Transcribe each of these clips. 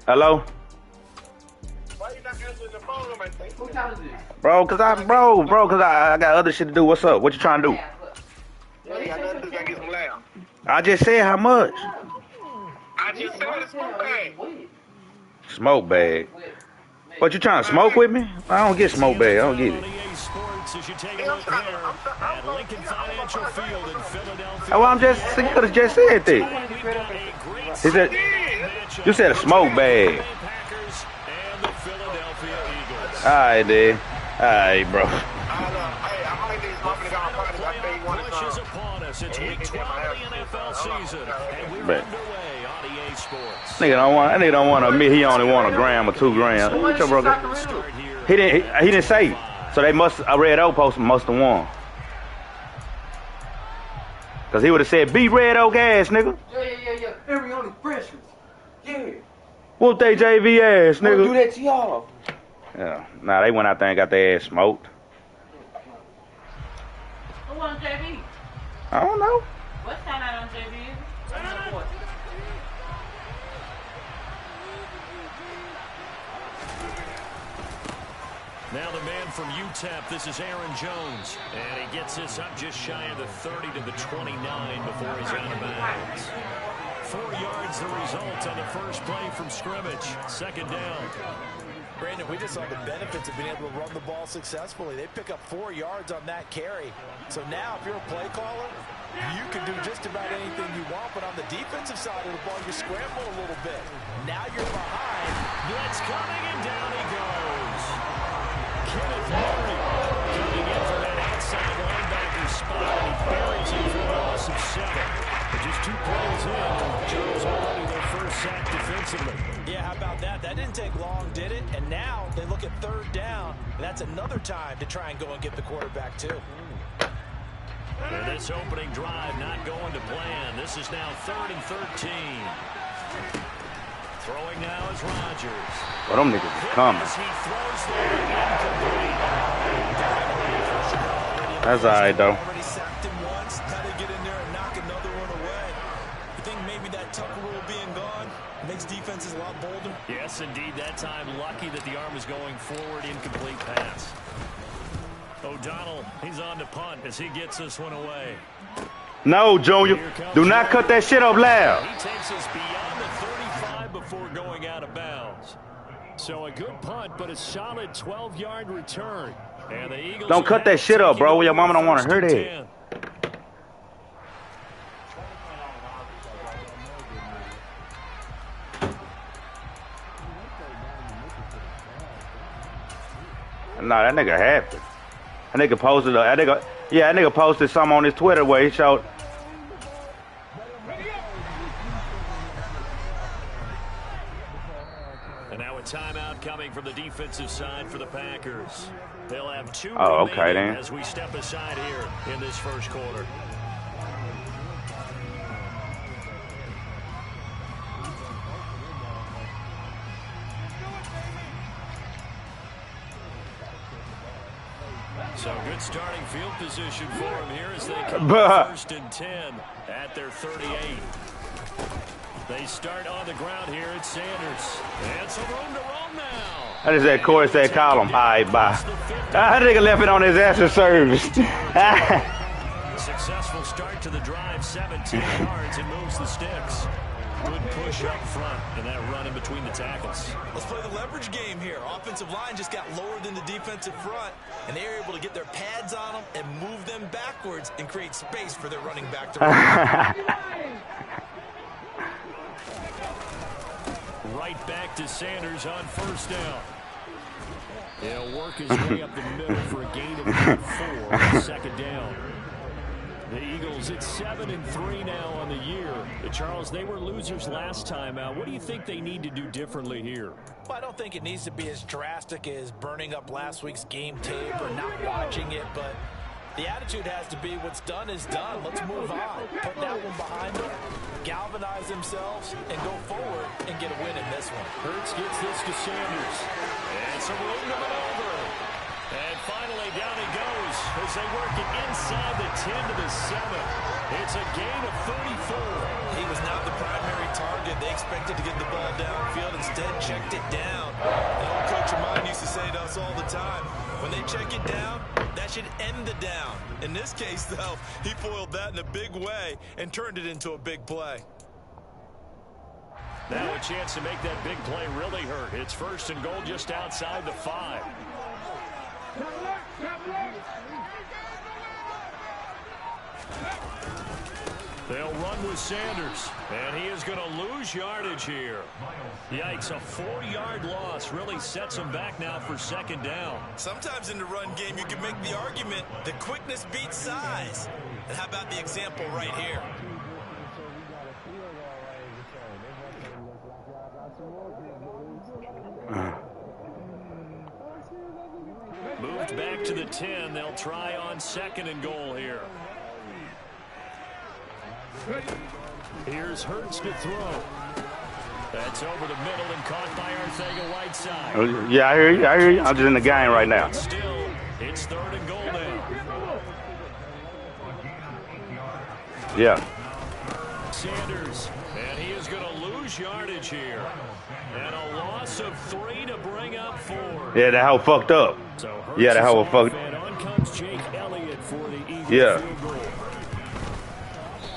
Hello? Why you not answering the phone? Who time is it? Bro, cause I got other shit to do. What's up? What you trying to do? Yeah, I gotta do. Gotta get some loud. I just said how much. I just said it's smoke bag. Smoke bag. What you trying to smoke with me? I don't get smoke bag. I don't get it. Oh, I'm just. You could have just said that. He said. You said a smoke bag. All right, then. All right, bro. Nigga don't want to admit he only want a gram or 2 grams. What's your brother? He didn't say. So they must a Red Oak post must have won. Cause he would have said beat Red Oak ass, nigga. Yeah. Every only freshmen. Yeah. Whoop they JV ass, nigga. Do that to y'all. Yeah. Nah, they went out there and got their ass smoked. Who on JV? I don't know. What's that out on JV? Now the man from UTEP, this is Aaron Jones. And he gets this up just shy of the 30 to the 29 before he's out of bounds. 4 yards the result on the first play from scrimmage. Second down. Brandon, we just saw the benefits of being able to run the ball successfully. They pick up 4 yards on that carry. So now if you're a play caller, you can do just about anything you want. But on the defensive side of the ball, you scramble a little bit. Now you're behind. Blitz coming, and down he goes. Kenneth Murray coming in for that outside linebacker spot, and he buries him for a loss of 7. But just 2 plays in, Charles already their first sack defensively. Yeah, how about that? That didn't take long, did it? And now they look at 3rd down, and that's another time to try and go and get the quarterback, too. And this opening drive not going to plan. This is now 3rd and 13. Throwing now is Rodgers. Well, them niggas is coming. That's all right, though. Already sacked him once. Now they get in there and knock another one away. You think maybe that Tucker rule being gone makes defenses a lot bolder? Yes, indeed. That time, lucky that the arm is going forward. Incomplete pass. O'Donnell, he's on to punt as he gets this one away. No, Junior. Do not cut that shit up loud. He takes us beyond the 35 before going out of bounds. So a good punt, but a solid 12-yard return. And the Eagles don't cut that shit up, bro. Your mama don't want to hear that. Nah, that nigga happy. That nigga posted that nigga posted something on his Twitter where he showed. And now a timeout coming from the defensive side for the Packers. They'll have 2 okay, then. As we step aside here in this first quarter. So good starting field position for them here as they come first and 10 at their 38. They start on the ground here at Sanders. And some room to roll now. That is that Corey said, call him. All right, bye. That nigga left it on his answer service. Successful start to the drive, 17 yards, and moves the sticks. Good push up front, and that run in between the tackles. Let's play the leverage game here. Offensive line just got lower than the defensive front, and they were able to get their pads on them and move them backwards and create space for their running back to run. Right back to Sanders on first down. He'll work his way up the middle for a gain of 4, second down. The Eagles at 7-3 now on the year. Charles, they were losers last time out. What do you think they need to do differently here? Well, I don't think it needs to be as drastic as burning up last week's game tape or not watching it, but the attitude has to be what's done is done. Let's move on. Put that one behind them, galvanize themselves, and go forward and get a win in this one. Hurts gets this to Sanders. And some room to maneuver. And finally down he goes as they work it inside the 10 to the 7. It's a gain of 34. He was not the primary target. They expected to get the ball downfield. Instead, checked it down. An old coach of mine used to say to us all the time, when they check it down, that should end the down. In this case, though, he foiled that in a big way and turned it into a big play. Now a chance to make that big play really hurt. It's 1st and goal just outside the 5. They'll run with Sanders, and he is going to lose yardage here. Yikes, a 4-yard loss really sets him back now for 2nd down. Sometimes in the run game, you can make the argument that quickness beats size. And how about the example right here? Moved back to the 10. They'll try on 2nd and goal here. Here's Hurts to throw. That's over the middle and caught by Arcega-Whiteside. Yeah, I hear you. I hear you. I'm just in the game right now. Still, it's 3rd and goal now. Yeah. Sanders, and he is going to lose yardage here. And a loss of 3 to bring up 4. Yeah, that hoe fucked up. So Yeah, that hoe fucked. And on comes Jake Elliott for the Eagles Yeah. field goal.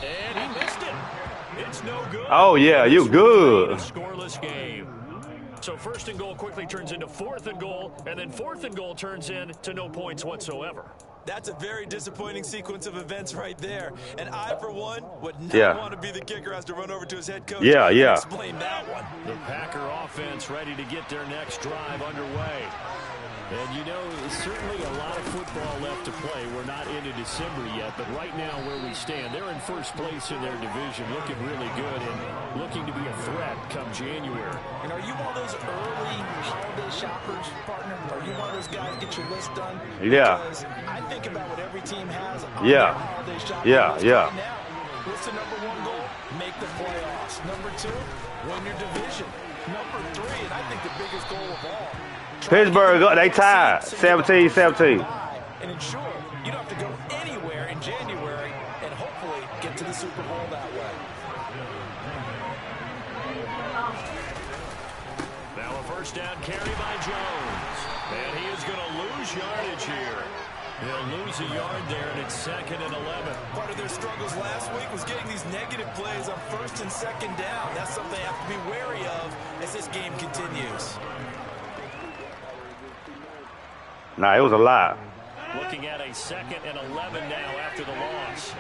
And he missed it. It's no good. Oh, yeah, you good. Scoreless game. So 1st and goal quickly turns into 4th and goal, and then 4th and goal turns into no points whatsoever. That's a very disappointing sequence of events right there. And I, for one, would not want to be the kicker who has to run over to his head coach and explain that one. The Packer offense ready to get their next drive underway. And, you know, certainly a lot of football left to play. We're not into December yet, but right now where we stand, they're in 1st place in their division, looking really good and looking to be a threat come January. And are you one of those early holiday shoppers, partner? Are you one of those guys get your list done? Yeah. Because I think about what every team has on Yeah. their holiday shopping Yeah, list yeah. right now. What's the number 1 goal? Make the playoffs. Number 2, win your division. Number 3, and I think the biggest goal of all, Pittsburgh, they tied 17-17. and ensure you don't have to go anywhere in January and hopefully get to the Super Bowl that way. Now a 1st down carry by Jones. And he is going to lose yardage here. He'll lose a yard there, and it's 2nd and 11. Part of their struggles last week was getting these negative plays on 1st and 2nd down. That's something they have to be wary of as this game continues. Nah, it was a lie. Looking at a 2nd and 11 now after the loss.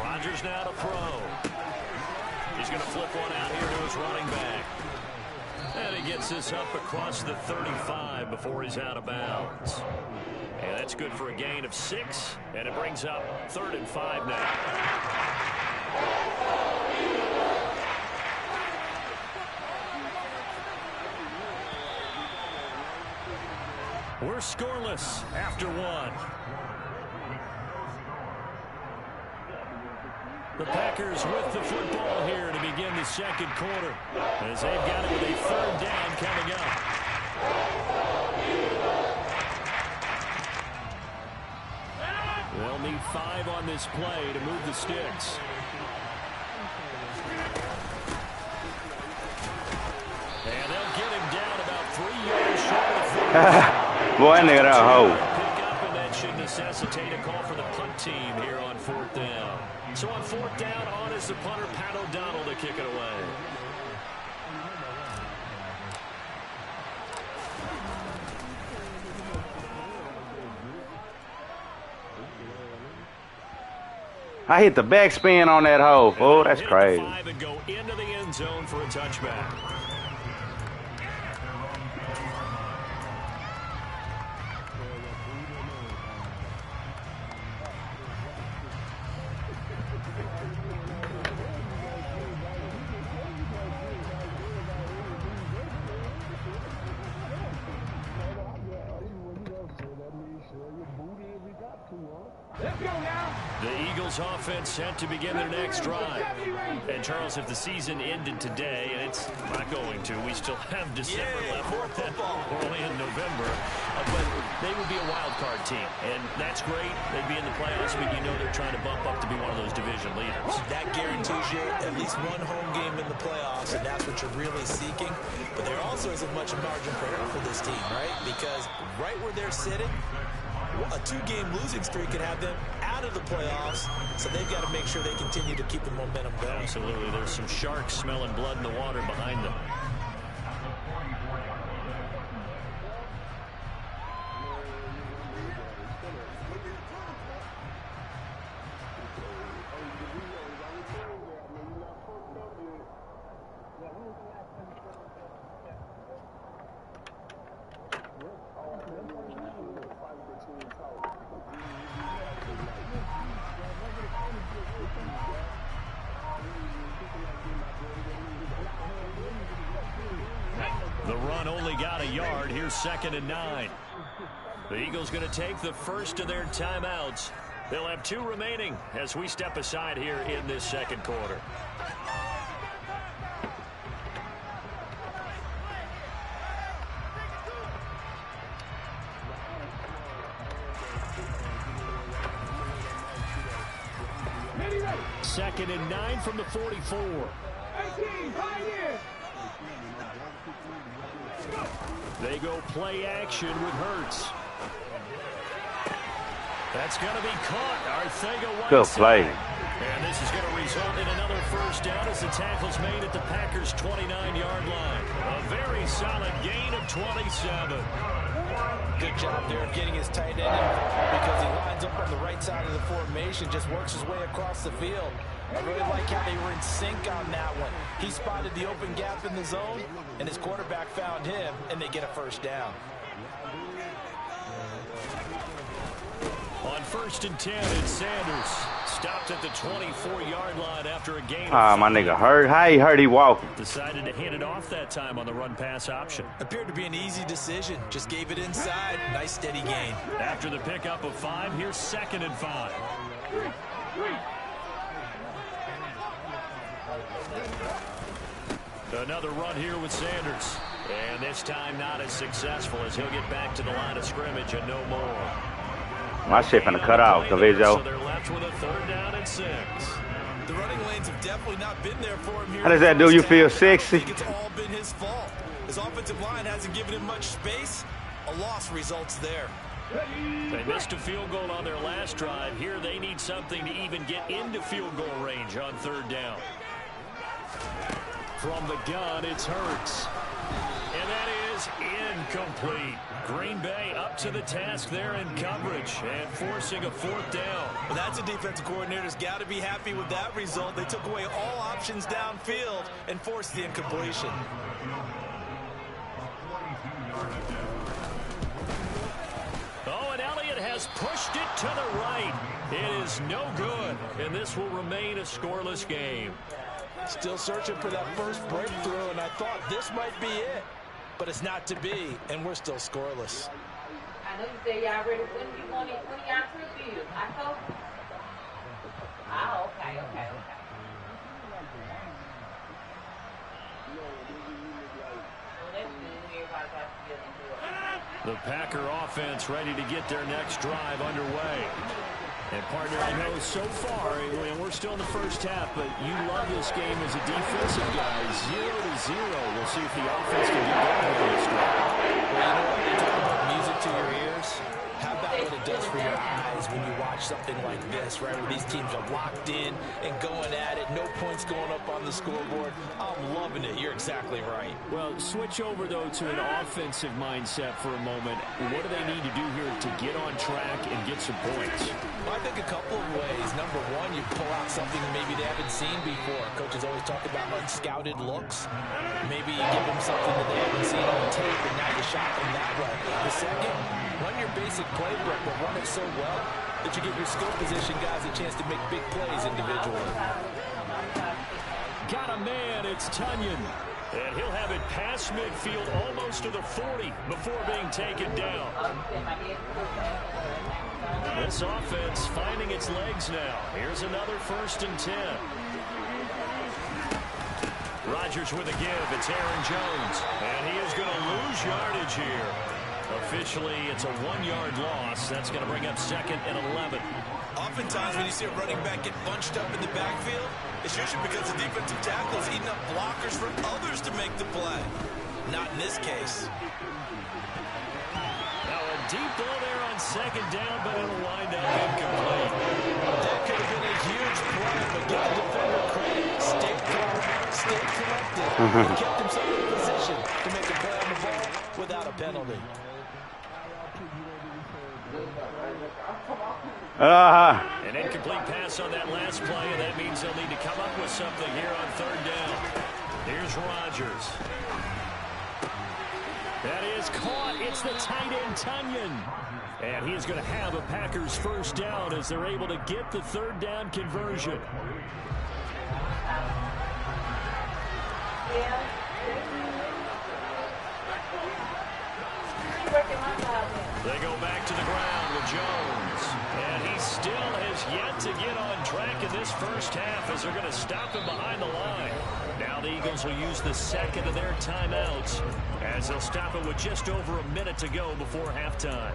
Rodgers now to throw. He's going to flip one out here to his running back. And he gets this up across the 35 before he's out of bounds. And that's good for a gain of 6. And it brings up 3rd and 5 now. We're scoreless after 1. The Packers with the football here to begin the 2nd quarter as they've got it with a 3rd down coming up. They'll need 5 on this play to move the sticks. And they'll get him down about 3 yards short of the 40. Boy, that nigga that hoe. Pick up, and that should necessitate a call for the punt team here on 4th down. So on 4th down, on is the punter, Pat O'Donnell, to kick it away. I hit the backspin on that hoe. Oh, that's crazy. 5 and go into the end zone for a touchback. The Eagles offense set to begin their next drive. And Charles, if the season ended today, and it's not going to, we still have December left. We're only in November. But they would be a wild card team. And that's great. They'd be in the playoffs, but you know they're trying to bump up to be one of those division leaders. That guarantees you at least 1 home game in the playoffs. playoffs, and that's what you're really seeking. But there also isn't much margin for error for this team, right? Because right where they're sitting, a 2-game losing streak could have them out of the playoffs, so they've got to make sure they continue to keep the momentum going. Absolutely. There's some sharks smelling blood in the water behind them. The run only got a yard. Here's 2nd and 9. The Eagles going to take the first of their timeouts. They'll have 2 remaining as we step aside here in this second quarter. Second and 9 from the 44. 18, Pioneers. They go play action with Hurts. That's going to be caught. Arcega Good play. And this is going to result in another first down as the tackle's made at the Packers' 29-yard line. A very solid gain of 27. Good job there of getting his tight end involved because he lines up on the right side of the formation, just works his way across the field. I really like how they were in sync on that one. He spotted the open gap in the zone, and his quarterback found him, and they get a first down. On 1st and 10, it's Sanders. Stopped at the 24-yard line after a gain. Ah, my nigga hurt. How he hurt? He walking. Decided to hand it off that time on the run-pass option. Appeared to be an easy decision. Just gave it inside. Nice, steady gain. After the pickup of 5, here's 2nd and 5. Another run here with Sanders. And this time not as successful as he'll get back to the line of scrimmage and no more. My shit finna cut out, Cavizo. So they're left with a 3rd down and 6. The running lanes have definitely not been there for him here. How does that do you feel sexy? I think it's all been his fault. His offensive line hasn't given him much space. A loss results there. They missed a field goal on their last drive. Here they need something to even get into field goal range on 3rd down. From the gun, it's Hurts. And that is incomplete. Green Bay up to the task there in coverage and forcing a 4th down. Well, that's a defensive coordinator's got to be happy with that result. They took away all options downfield and forced the incompletion. Oh, and Elliott has pushed it to the right. It is no good, and this will remain a scoreless game. Still searching for that first breakthrough, and I thought this might be it. But it's not to be, and we're still scoreless. I know you say y'all ready. When you want it, when y'all trip is? October? Oh, okay. The Packer offense ready to get their next drive underway. And partner, I know so far, and we're still in the first half, but you love this game as a defensive guy. 0-0. We'll see if the offense can get going on this drive. Well, you know what? You talk about music to your ears. How about what it does for your eyes when you watch something like this, right? Where these teams are locked in and going at it. No points going up on the scoreboard. I'm loving it. You're exactly right. Well, switch over, though, to an offensive mindset for a moment. What do they need to do here to get on track and get some points? Well, I think a couple of ways. Number one, you pull out something maybe they haven't seen before. Coaches always talk about unscouted looks. Maybe you give them something that they haven't seen on tape, and now you shock them that way. The second, run your basic playbook, but run it so well that you give your skill position guys a chance to make big plays individually. Got a man, it's Tunyon. And he'll have it past midfield almost to the 40 before being taken down. This offense finding its legs now. Here's another 1st and 10. Rodgers with a give. It's Aaron Jones. And he is going to lose yardage here. Officially, it's a 1-yard loss. That's going to bring up 2nd and 11. Oftentimes when you see a running back get bunched up in the backfield, it's usually because the defensive tackle is eating up blockers for others to make the play. Not in this case. Now a deep ball there on second down, but it'll wind up incomplete. That could have been a huge play, but give the defender credit. Stayed calm, stayed collected, and kept himself in position to make a play on the ball without a penalty. An incomplete pass on that last play, and that means they'll need to come up with something here on third down. Here's Rodgers. That is caught. It's the tight end, Tunyon. And he is going to have a Packers first down as they're able to get the third down conversion. They go back to the ground with Jones. And he still has yet to get on track in this first half as they're going to stop him behind the line. Now the Eagles will use the second of their timeouts as they'll stop him with just over a minute to go before halftime.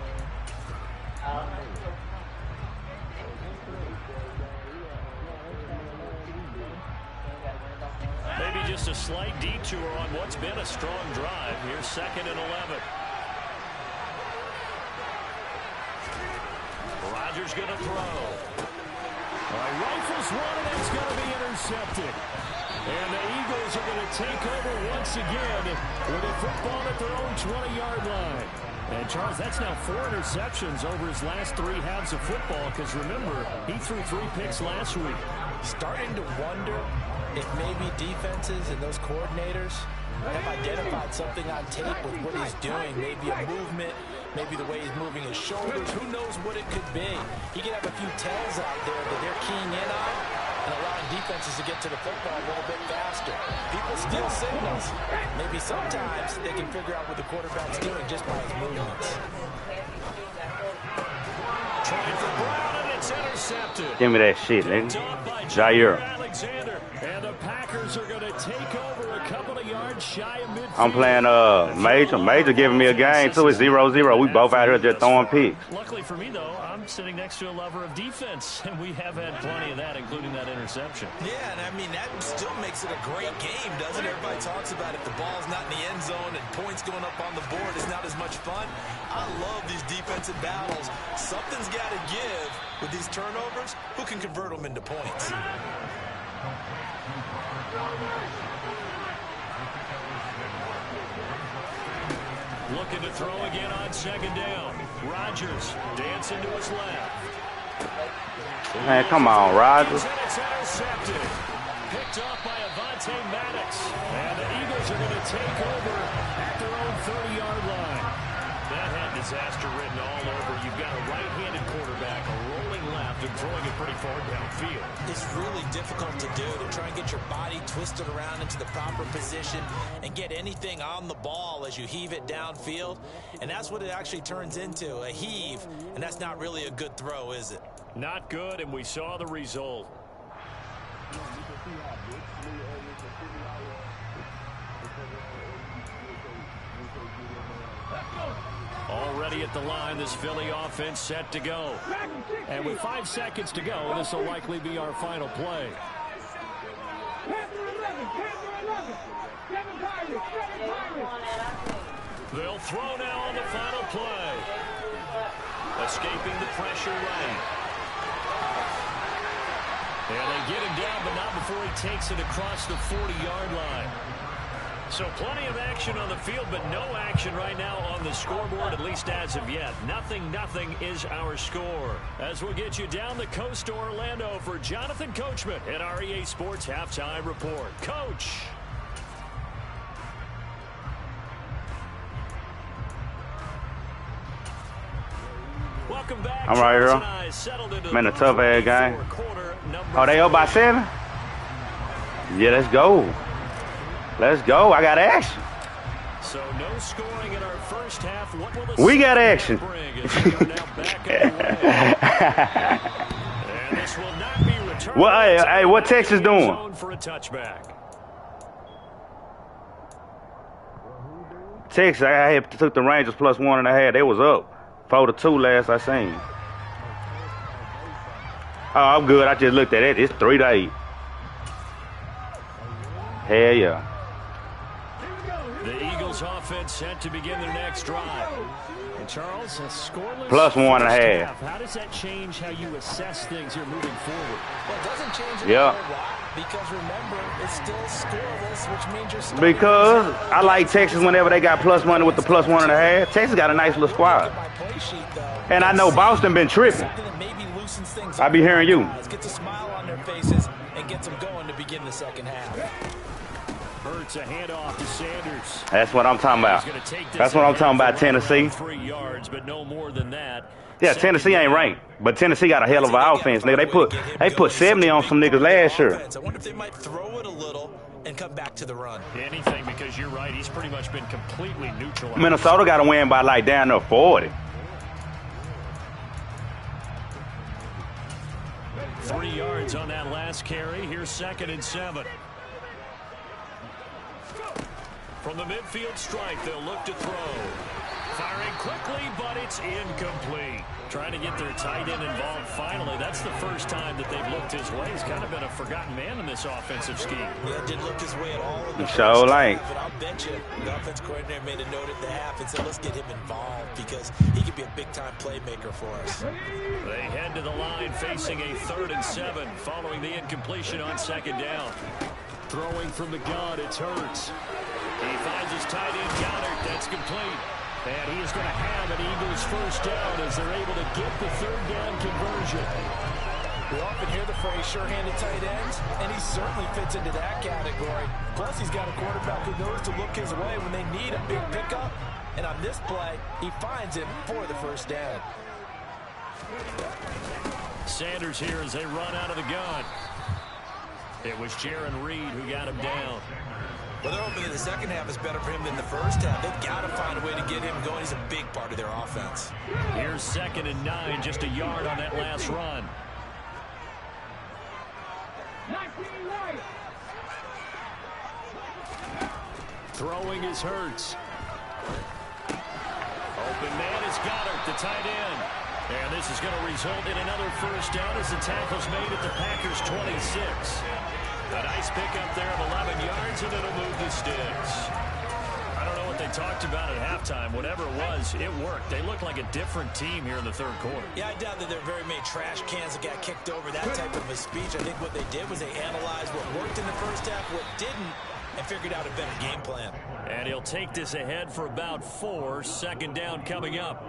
Maybe just a slight detour on what's been a strong drive. Here's 2nd and 11. Rodgers going to throw. Rifles one, and it's going to be intercepted. And the Eagles are going to take over once again with a football at their own 20-yard line. And, Charles, that's now 4 interceptions over his last 3 halves of football because, remember, he threw 3 picks last week. Starting to wonder if maybe defenses and those coordinators have identified something on tape with what he's doing. Maybe a movement, maybe the way he's moving his shoulders. Who knows what it could be? He could have a few tells out there that they're keying in on and allowing defenses to get to the football a little bit faster. People steal signals. Maybe sometimes they can figure out what the quarterback's doing just by his movements. Trying for Brown, and it's intercepted. Give me that shit, nigga. Jair. Alexander, and the Packers are going to take over a couple of yards shy of midfield. I'm playing Major. Major giving me a game, too. It's 0-0. We both out here just throwing picks. Luckily for me, though, I'm sitting next to a lover of defense, and we have had plenty of that, including that interception. Yeah, and I mean, that still makes it a great game, doesn't it? Everybody talks about if the ball's not in the end zone and points going up on the board is not as much fun. I love these defensive battles. Something's got to give with these turnovers. Who can convert them into points? Looking to throw again on second down. Rodgers dancing to his left. Man, come on, Rodgers. And it's intercepted. Picked off by Avonte Maddox. And the Eagles are going to take over at their own 30-yard line. That had disaster written all over. You've got a right-handed quarterback, a rolling left, and throwing it pretty far downfield. It's really difficult to do, to try and get your body twisted around into the proper position and get anything on the ball as you heave it downfield. And that's what it actually turns into, a heave. And that's not really a good throw, is it? Not good, and we saw the result. Already at the line, this Philly offense set to go. And with 5 seconds to go, this will likely be our final play. They'll throw now on the final play. Escaping the pressure right. And they get him down, but not before he takes it across the 40-yard line. So plenty of action on the field, but no action right now on the scoreboard, at least as of yet. 0-0 is our score. As we'll get you down the coast to Orlando for Jonathan Coachman at our EA Sports Halftime Report. Coach. Welcome back. I'm right here. Man, a tough-ass game. Oh, they up by 7? Yeah, let's go. Let's go. I got action. So no scoring in our first half. What will we got action. And this will not be returned. Well, hey, what Texas doing? For a touchback. Texas, I had took the Rangers plus 1.5. They was up 4-2 last I seen. Oh, I'm good. I just looked at it. It's 3 to 8. Hell yeah. The Eagles offense set to begin their next drive. And Charles, a scoreless +1.5. How does that change how you assess things here moving forward? Well, it doesn't change it Yeah. a whole lot because remember, it's still scoreless, which means you're still Because I like Texas whenever they got plus money with the +1.5. Texas got a nice little squad. And I know Boston been tripping. I be hearing you. Gets a smile on their faces and gets them going to begin the second half. Hurts a handoff to Sanders. That's what I'm talking about. That's what I'm talking about, Tennessee. 3 yards, but no more than that. Yeah, Tennessee ain't ranked, but Tennessee got a hell of an offense, nigga. They put 70 on some niggas last year. I wonder if they might throw it a little and come back to the run. Anything, because you're right. He's pretty much been completely neutral. Minnesota got to win by like down to 40. 3 yards on that last carry. Here's 2nd and 7. From the midfield stripe, they'll look to throw. Firing quickly, but it's incomplete. Trying to get their tight end involved finally. That's the first time that they've looked his way. He's kind of been a forgotten man in this offensive scheme. Yeah, didn't look his way at all. So like. But I'll bet you the offense coordinator made a note at the half and said, let's get him involved because he could be a big-time playmaker for us. They head to the line facing a 3rd and 7 following the incompletion on 2nd down. Throwing from the gun, it's Hurts. He finds his tight end, Goddard. That's complete. And he is going to have an Eagles first down as they're able to get the 3rd down conversion. We often hear the phrase sure-handed tight ends, and he certainly fits into that category. Plus, he's got a quarterback who knows to look his way when they need a big pickup. And on this play, he finds it for the first down. Sanders here as they run out of the gun. It was Jaron Reed who got him down. Well, they're hoping that the second half is better for him than the first half. They've got to find a way to get him going. He's a big part of their offense. Here's 2nd and 9, just a yard on that last run. Throwing is Hurts. Open man is Goddard, the tight end. And this is going to result in another first down as the tackle's made at the Packers' 26. A nice pickup there of 11 yards, and it'll move the sticks. I don't know what they talked about at halftime. Whatever it was, it worked. They look like a different team here in the 3rd quarter. Yeah, I doubt that there are very many trash cans that got kicked over, that type of a speech. I think what they did was they analyzed what worked in the first half, what didn't, and figured out a better game plan. And he'll take this ahead for about 4. 2nd down coming up.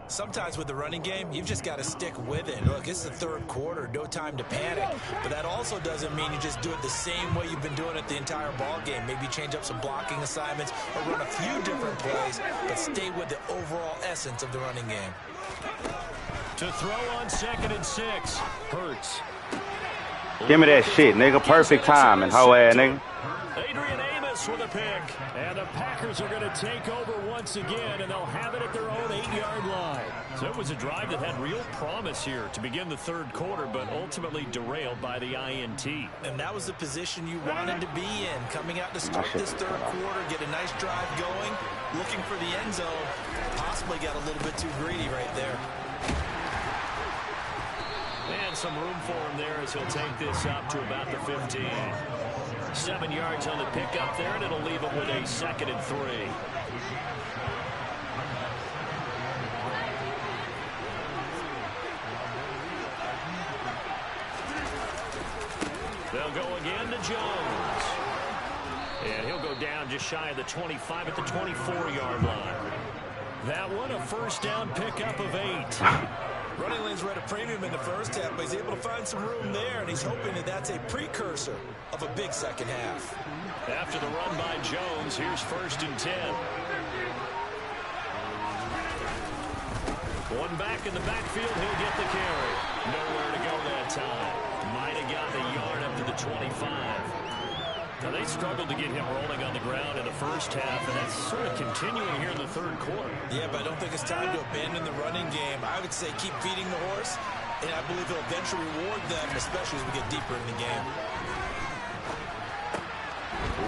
Sometimes with the running game, you've just got to stick with it. Look, it's the 3rd quarter, no time to panic. But that also doesn't mean you just do it the same way you've been doing it the entire ball game. Maybe change up some blocking assignments or run a few different plays, but stay with the overall essence of the running game. To throw on 2nd and 6, Hurts. Give me that shit, nigga. Perfect timing, hoe ass nigga. Adrian Amos with a pick. And the Packers are going to take over once again, and they'll have it at their own 8-yard line. So it was a drive that had real promise here to begin the 3rd quarter, but ultimately derailed by the INT. And that was the position you wanted to be in. Coming out to start this 3rd quarter, get a nice drive going, looking for the end zone. Possibly got a little bit too greedy right there. And some room for him there as he'll take this up to about the 15. 7 yards on the pickup there, and it'll leave him with a 2nd and 3. They'll go again to Jones. And he'll go down just shy of the 25 at the 24-yard line. That one, a first down pickup of 8. Running lanes were at a premium in the first half, but he's able to find some room there, and he's hoping that that's a precursor of a big second half. After the run by Jones, here's 1st and 10. One back in the backfield, he'll get the carry. Nowhere to go that time. Might have got the yard up to the 25. Now, they struggled to get him rolling on the ground in the first half, and that's sort of continuing here in the 3rd quarter. Yeah, but I don't think it's time to abandon the running game. I would say keep feeding the horse, and I believe he'll eventually reward them, especially as we get deeper in the game.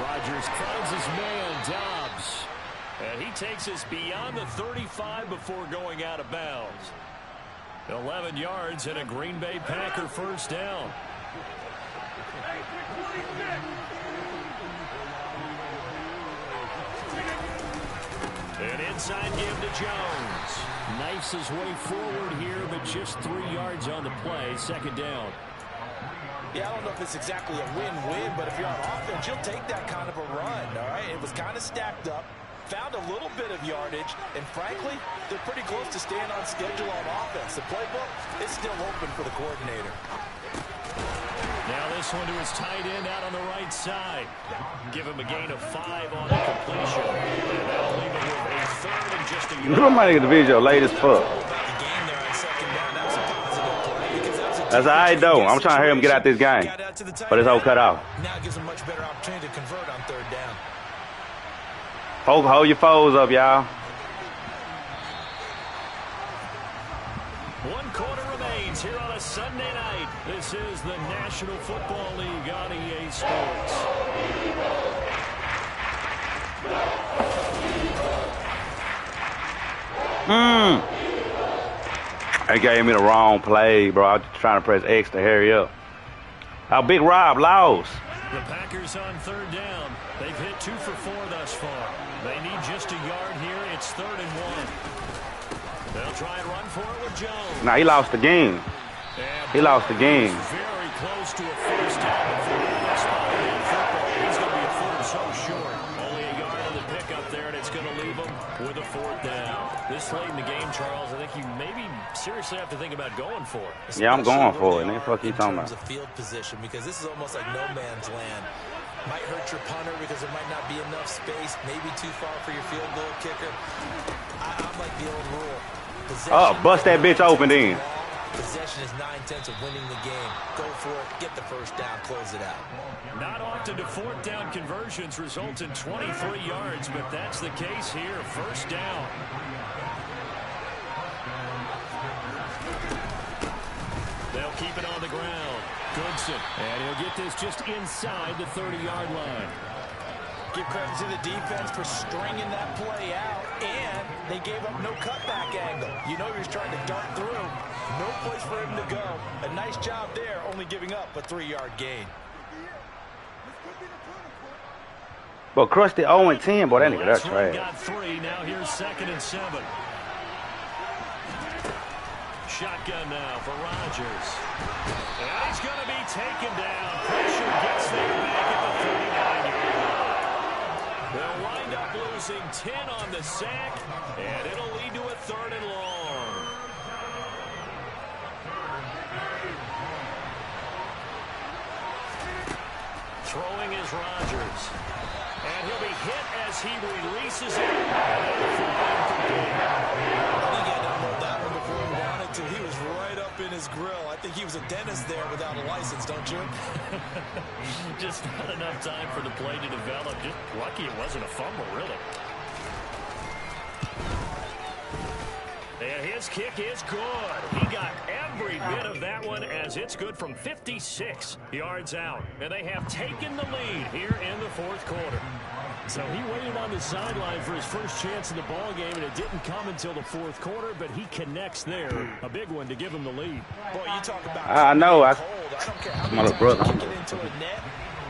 Rodgers finds his man, Dobbs. And he takes us beyond the 35 before going out of bounds. 11 yards and a Green Bay Packer first down. An inside give to Jones. Knifes his way forward here, but just 3 yards on the play. Second down. Yeah, I don't know if it's exactly a win-win, but if you're on offense, you'll take that kind of a run, all right? It was kind of stacked up, found a little bit of yardage, and frankly, they're pretty close to staying on schedule on offense. The playbook is still open for the coordinator. Now this one to his tight end out on the right side. Give him a gain of 5 on the completion. And that'll leave him with a third and just a yard. Somebody get the video late as fuck. That's all right, though. I'm trying to hear him get out this game. But it's all cut off. Now gives him much better opportunity to convert on third down. Hold your foes up, y'all. 1 quarter remains here on a Sunday night. This is the National Football League on EA Sports. They gave me the wrong play, bro. I was just trying to press X to hurry up. Our Big Rob lost. The Packers on third down. They've hit 2 for 4 thus far. They need just a yard here. It's 3rd and 1. They'll try and run for it with Jones. Nah, he lost the game. He lost the game. Very close to a first down. For this spot in football, he's going to be a foot or so short. Only a yard on the pickup there, and it's going to leave him with a 4th down. This late in the game, Charles, I think you maybe seriously have to think about going for it. Yeah, I'm going for it. What the fuck you talking about? In terms of field position, because this is almost like no man's land. Might hurt your punter because there might not be enough space. Maybe too far for your field goal kicker. I'm like the old rule. Oh, bust that bitch open then. Possession is 9/10 of winning the game. Go for it, get the first down, close it out. Not often do 4th down conversions result in 23 yards, but that's the case here. First down. They'll keep it on the ground. Goodson, and he'll get this just inside the 30-yard line. Give credit to the defense for stringing that play out, and they gave up no cutback angle. You know he was trying to dart through. No place for him to go. A nice job there, only giving up a 3-yard gain. But crusty 0-10, boy, that nigga, that's trash. Got 3, now here's 2nd and 7. Shotgun now for Rodgers. And he's going to be taken down. Pressure gets there back at the 39-yard line. They'll wind up losing 10 on the sack, and it'll lead to a 3rd and long. Throwing is Rodgers. And he'll be hit as he releases it. He was right up in his grill. I think he was a dentist there without a license, don't you? Just not enough time for the play to develop. Just lucky it wasn't a fumble, really. And his kick is good. He got every bit of that one as it's good from 56 yards out. And they have taken the lead here in the 4th quarter. So he waited on the sideline for his first chance in the ball game, and it didn't come until the 4th quarter, but he connects there. A big one to give him the lead. Boy, you talk about I know. I don't care how my little brother. you get into a net.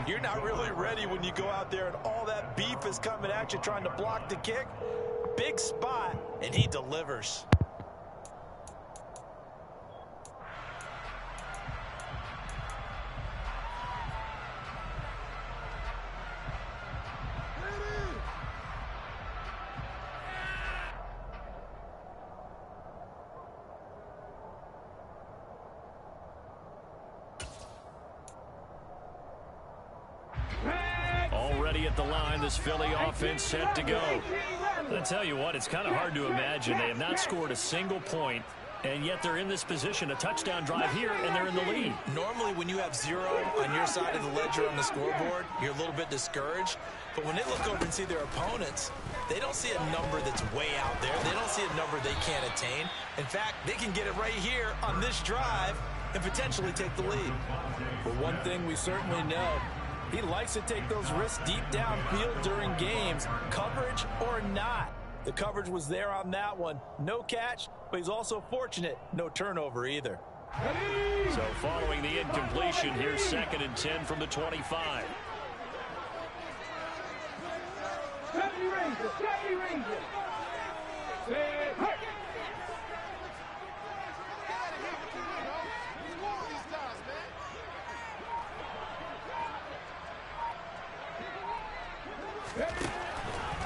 You're not really ready when you go out there and all that beef is coming at you trying to block the kick. Big spot, and he delivers. Already at the line, this Philly offense set to go. I tell you what, it's kind of hard to imagine. They have not scored a single point, and yet they're in this position. A touchdown drive here, and they're in the lead. Normally, when you have 0 on your side of the ledger on the scoreboard, you're a little bit discouraged. But when they look over and see their opponents, they don't see a number that's way out there. They don't see a number they can't attain. In fact, they can get it right here on this drive and potentially take the lead. But one thing we certainly know, he likes to take those risks deep downfield during games, coverage or not. The coverage was there on that one. No catch, but he's also fortunate. No turnover either. So following the incompletion, here's 2nd and 10 from the 25. Steady Ranger, steady Ranger. Hey, hey.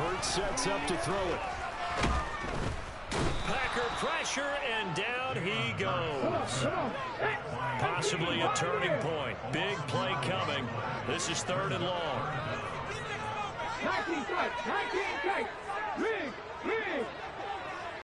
Burt sets up to throw it. Packer pressure, and down he goes. Possibly a turning point. Big play coming. This is 3rd and long. 19 tight, 19 tight. Big, big.